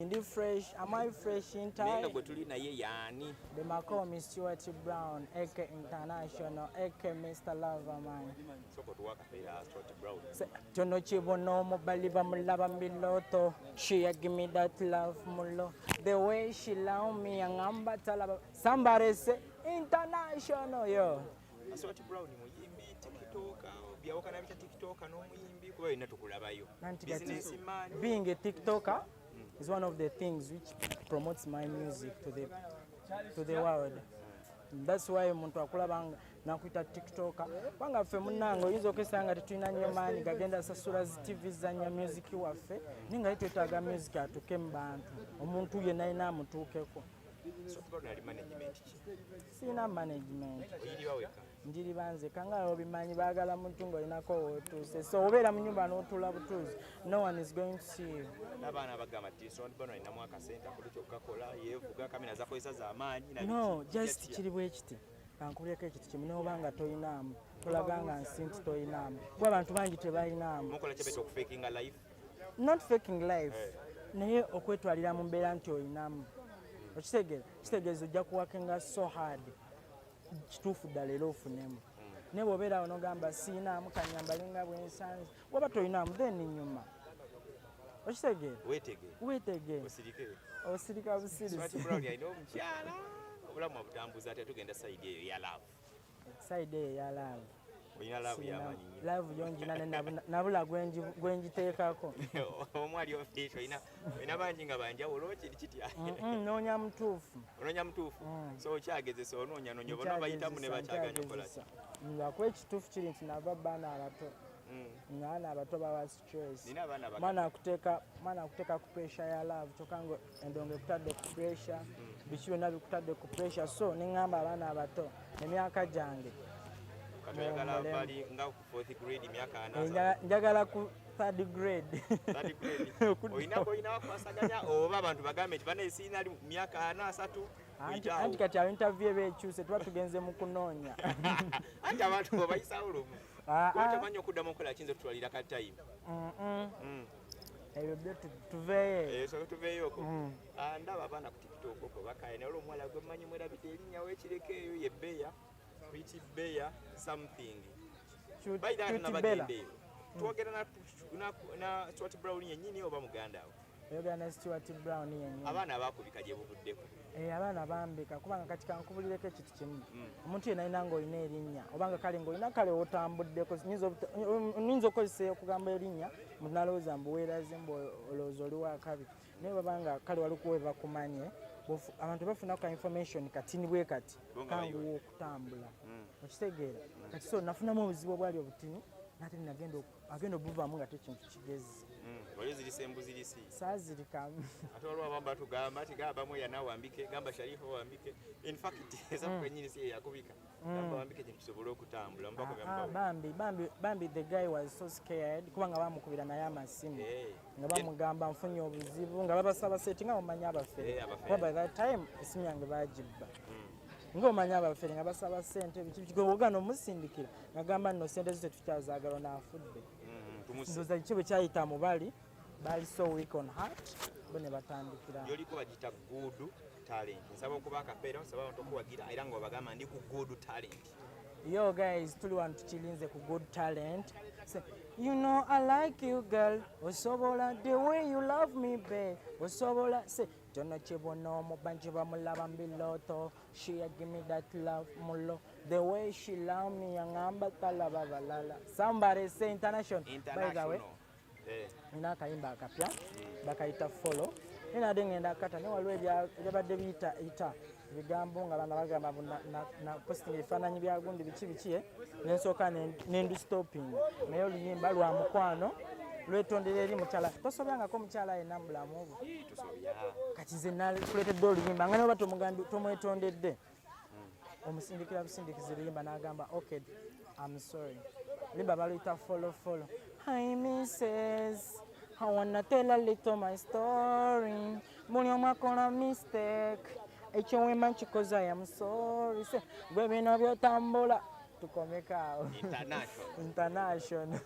Ndi fresh, am I fresh in time? Nenga gwe tuli naye yani. They might call me Stuart Brown, aka International, aka Mr. Loverman. Soko tuwaka pera Stuart Brown. Tono chibono mobali bamulaba miloto. She give me that love mulo. The way she love me Agamba talaba. Somebody say International yo. Stuart Brown muyimbi TikToker, byawoka na TikToker no muyimbi kuba ina tukulabayo. Businessman. Being a TikToker is one of the things which promotes my music to the world. That's why muntu akulabanga nakuita TikToker. Banga ffe munango yizo kesanga tetulina nnyo maanyi gagenda sasula zi TV zanya music waffe ninga twetaaga music atuke mu bantu omuntu yenna alina amutuukeko. So tukona ali management. Sina management. Oyiriwa weka. Njiri banze kanga obimanyi baagala muntu ng'olinako w'otuuse. So obeera mu nnyumba n'otuula butuuzi, no one is going to see you. N'abaana bagamba nti so bano alina mu akasenta kuli kyokkakola yeevuga kamera zakozesa z'amaanyi na no just kiri bwe kiti kankubireko ekiti kimu n'obanga toyinaamu tolaganga nsi nti toyinaamu kuba abantu bangi tebayinaamu. mukola kyabeta okufakinga life. Not faking life naye okwetwalira mu mbeera nti oyinaamu kitegeeza ojja kuwakinga so hard kituufu ddala era ofunemu naye bw'obeera onogamba siinaamu kanyambalinga bwensanze waba toyinaamu then nyuma okitegeera weetegee osirika busirisi. Brown alina omukyala obulamu abutambuza ate tugenda sayidi eyo ya love. Sayidi eyo ya love. Olina love y'amanyi nnyo. Love yonjina nabula gwenjiteekako. Omwali ofisho olina bangi nga banjawulo kiri kitya. Noonya mutuufu. Onoonya mutuufu. So okyagezesa onoonya bona obayitamu ne bakyaganya okola ki. Lwakuba ekituufu kiri nti nava baana abato. Ngaana abato baba stress. Nina abaana bato. Mana kuteeka ku pressure ya love kyokka ngo endongo ekutadde ku pressure biki byonna bikutadde ku pressure so neŋŋamba abaana abato emyaka gyange katuyagala bali nga ku 4th grade myaka ana njagala ku 3rd grade. 3rd grade oyina wakwasaganya oba abantu bagambe nti bana esiina ali myaka ana 3 anti kati abo interview ebeekyuse tuba tugenze mu kunoonya anti abantu obayisawo lumu otamanyi okuddamu okola kinze tutwalira ka time. Ebyo byo tuveeyo. So tuveeyoko. Ndaba abaana ku TikTok oko bakaye naye olw'omuwala gwe mmanyi mwerabidde erinnya w'ekireke eyo ye Beya, Pretty Beya something. Baida na bagende eyo. Twogera na Stuart Brown yennyini oba muganda we? Oyogera ne Stuart Brown yennyini. Abaana abaakubika gye buvuddeko. Abaana bambika kubanga kati kankubulireko ekiti kimu. Omuntu yenna alina ng'olina erinnya obanga kale ng'olina kale otambuddeko nnyinza okukozesa okugamba erinnya munalowooza mbu weeraze mbu olowooza oli wa kabi naye babanga kale walikuwa we bakumanye abantu bafuna ka information kati ni bwe kati kanguwa okutambula okitegeera kati so nafunamu obuzibu obwali obutini nate agenda obuvaamu nga tekintu kigezi. Wali zirisa embuzirisi saazirikamu ate olwo abamba tugamba ati gamba moya nawe wambike gamba Sharifa wambike in fact ezamu kwenyini si yakubika gamba wambike kintu kisobole okutambula mpako Bambi the guy was so scared kubanga bamukubira naye amasimu nga bamugamba nfunye obuzibu nga babasaba seti nga bamanya abafere kuba by that time esimu yange bagibba ng'omanya abafere nga basaba ssente bikigobogano omusindikira ngagamba nno ssente zo tetukyazaagala naafudde ndoza kiki bwe kyayita mu bali so weak on heart bo ne batandikira yoliko bagita good talent nsaba okuba akapeera nsaba okuwagira era nga bagamba ndi ku good talent. Yo guys tuli wantu kilinze ku good talent. Say, you know I like you girl osobola the way you love me babe osobola say Jono chibono mo banji bamulaba mbiloto she give me that love mulo the way she love me Agamba talaba balala. Somebody say international. By the way ina kayimba akapya bakayita follow ina ngenda kata ne waliwo ebyabadde biyita bigambo nga bana bagamba na posting ebifaananyi bya gundi biki nensooka nendu stopping naye oluyimba lwa mukwano lwetondera eri mukyala tosobyangako mukyala yena mulamu obwo kati nze nakuleetedde oluyimba nga neba tomwetondedde omusindikira busindikiza oluyimba n'agamba okay I'm sorry limba baluyita follow. Hi Mrs. I wanna tell a little my story. Buli omu akola mistake. Ekyo wemba nkikoze I am sorry. Gwe bino byotambula tukomekaawo. International.